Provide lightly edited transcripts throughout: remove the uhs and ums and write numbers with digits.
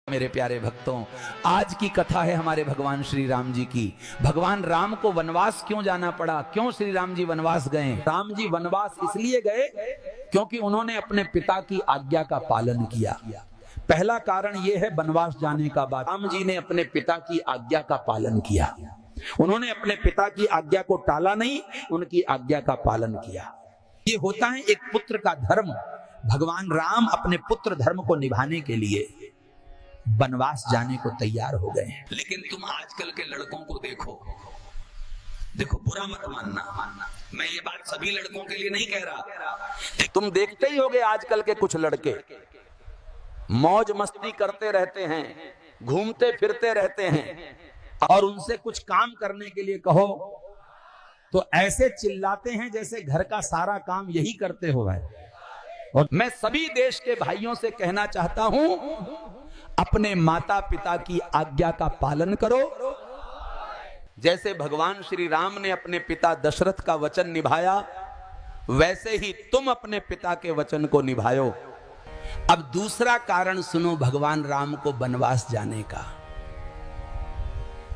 मेरे प्यारे भक्तों, आज की कथा है हमारे भगवान श्री राम जी की। भगवान राम को वनवास क्यों जाना पड़ा, क्यों श्री राम जी वनवास गए? राम जी वनवास इसलिए गए क्योंकि उन्होंने अपने पिता की आज्ञा का पालन किया। पहला कारण यह है वनवास जाने का बाद राम जी ने अपने पिता की आज्ञा का पालन किया। उन्होंने अपने पिता की आज्ञा को टाला नहीं, उनकी आज्ञा का पालन किया। ये होता है एक पुत्र का धर्म। भगवान राम अपने पुत्र धर्म को निभाने के लिए वनवास जाने को तैयार हो गए। लेकिन तुम आजकल के लड़कों को देखो, बुरा मत मानना, मैं ये बात सभी लड़कों के लिए नहीं कह रहा। तुम देखते ही होगे आजकल के कुछ लड़के मौज मस्ती करते रहते हैं, घूमते फिरते रहते हैं, और उनसे कुछ काम करने के लिए कहो तो ऐसे चिल्लाते हैं जैसे घर का सारा काम यही करते हो भाई। और मैं सभी देश के भाइयों से कहना चाहता हूं, अपने माता पिता की आज्ञा का पालन करो। जैसे भगवान श्री राम ने अपने पिता दशरथ का वचन निभाया, वैसे ही तुम अपने पिता के वचन को निभाओ। अब दूसरा कारण सुनो भगवान राम को वनवास जाने का।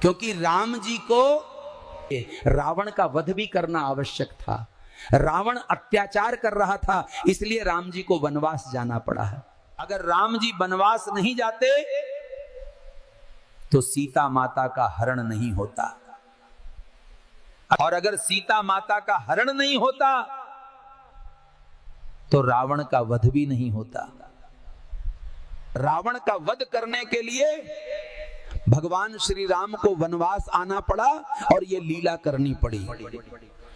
क्योंकि राम जी को रावण का वध भी करना आवश्यक था। रावण अत्याचार कर रहा था, इसलिए राम जी को वनवास जाना पड़ा है। अगर राम जी वनवास नहीं जाते तो सीता माता का हरण नहीं होता, और अगर सीता माता का हरण नहीं होता तो रावण का वध भी नहीं होता। रावण का वध करने के लिए भगवान श्री राम को वनवास आना पड़ा और ये लीला करनी पड़ी।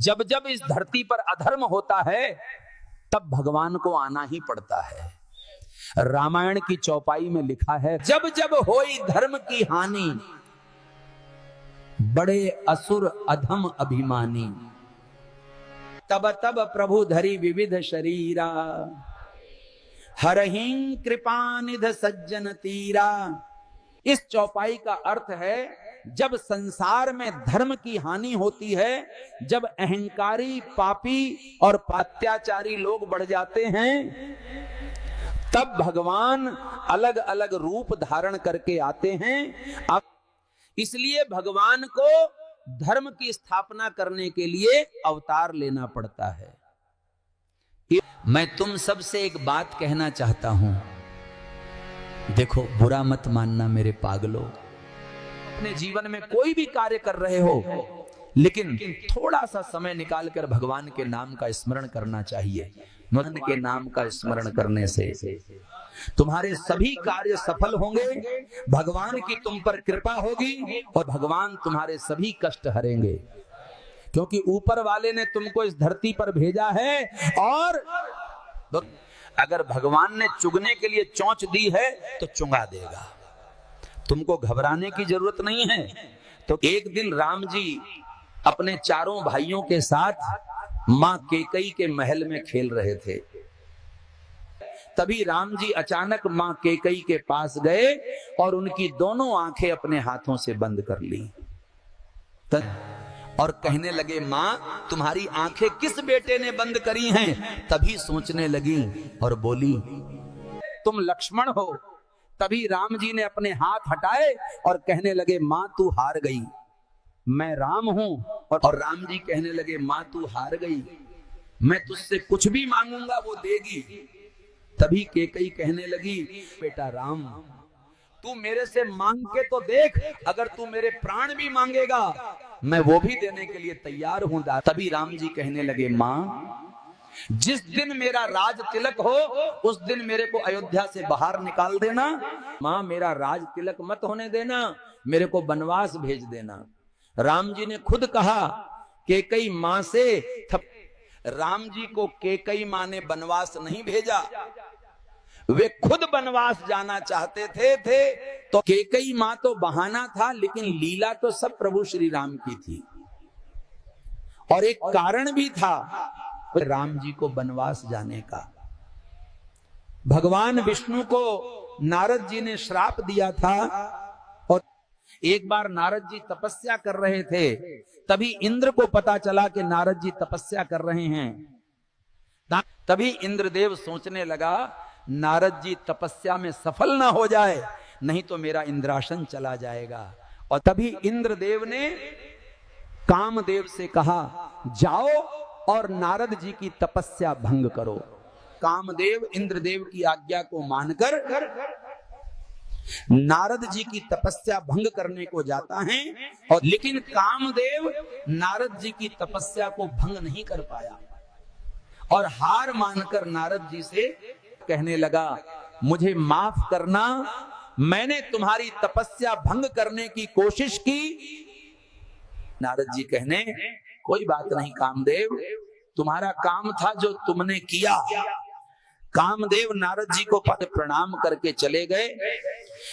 जब जब इस धरती पर अधर्म होता है तब भगवान को आना ही पड़ता है। रामायण की चौपाई में लिखा है, जब जब होई धर्म की हानि, बड़े असुर अधम अभिमानी, तब तब प्रभु धरि विविध शरीरा, हरहिं कृपानिध सज्जन तीरा। इस चौपाई का अर्थ है, जब संसार में धर्म की हानि होती है, जब अहंकारी, पापी और अत्याचारी लोग बढ़ जाते हैं, तब भगवान अलग अलग रूप धारण करके आते हैं। अब इसलिए भगवान को धर्म की स्थापना करने के लिए अवतार लेना पड़ता है। मैं तुम सबसे एक बात कहना चाहता हूं, देखो बुरा मत मानना मेरे पागलों। अपने जीवन में कोई भी कार्य कर रहे हो, लेकिन थोड़ा सा समय निकालकर भगवान के नाम का स्मरण करना चाहिए। भगवान के नाम का स्मरण करने से तुम्हारे सभी कार्य सफल होंगे, भगवान की तुम पर कृपा होगी और भगवान तुम्हारे सभी कष्ट हरेंगे। क्योंकि ऊपर वाले ने तुमको इस धरती पर भेजा है, और अगर भगवान ने चुगने के लिए चोंच दी है तो चुंगा देगा। तुमको घबराने की जरूरत नहीं है। तो एक दिन राम जी अपने चारों भाइयों के साथ मां केकई के महल में खेल रहे थे। तभी राम जी अचानक मां केकई के पास गए और उनकी दोनों आंखें अपने हाथों से बंद कर ली और कहने लगे, मां तुम्हारी आंखें किस बेटे ने बंद करी हैं? तभी सोचने लगी और बोली, तुम लक्ष्मण हो। तभी राम जी ने अपने हाथ हटाए और कहने लगे, मां तू हार गई, मैं राम हूं। और राम जी कहने लगे, मां तू हार गई, मैं तुझसे कुछ भी मांगूंगा वो देगी। तभी केकई कहने लगी, बेटा राम तू मेरे से मांग के तो देख, अगर तू मेरे प्राण भी मांगेगा मैं वो भी देने के लिए तैयार हूं। तभी राम जी कहने लगे, मां जिस दिन मेरा राज तिलक हो उस दिन मेरे को अयोध्या से बाहर निकाल देना। मां मेरा राज तिलक मत होने देना, मेरे को वनवास भेज देना। राम जी ने खुद कहा केकई मां से, राम जी को केकई मां ने वनवास नहीं भेजा, वे खुद वनवास जाना चाहते थे। तो केकई मां तो बहाना था, लेकिन लीला तो सब प्रभु श्री राम की थी। और एक कारण भी था राम जी को वनवास जाने का। भगवान विष्णु को नारद जी ने श्राप दिया था, और एक बार नारद जी तपस्या कर रहे थे, तभी इंद्र को पता चला कि नारद जी तपस्या कर रहे हैं। तभी इंद्रदेव सोचने लगा, नारद जी तपस्या में सफल ना हो जाए नहीं तो मेरा इंद्रासन चला जाएगा। और तभी इंद्रदेव ने कामदेव से कहा, जाओ और नारद जी की तपस्या भंग करो। कामदेव इंद्रदेव की आज्ञा को मानकर नारद जी की तपस्या भंग करने को जाता है, और लेकिन कामदेव नारद जी की तपस्या को भंग नहीं कर पाया और हार मानकर नारद जी से कहने लगा, मुझे माफ करना, मैंने तुम्हारी तपस्या भंग करने की कोशिश की। नारद जी कहने, कोई बात नहीं कामदेव, तुम्हारा काम था जो तुमने किया। कामदेव नारद जी को प्रणाम करके चले गए,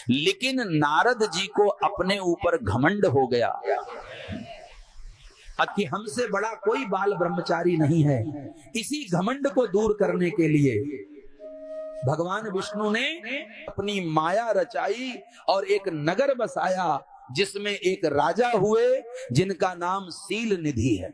लेकिन नारद जी को अपने ऊपर घमंड हो गया कि हमसे बड़ा कोई बाल ब्रह्मचारी नहीं है। इसी घमंड को दूर करने के लिए भगवान विष्णु ने अपनी माया रचाई और एक नगर बसाया जिसमें एक राजा हुए जिनका नाम शील निधि है।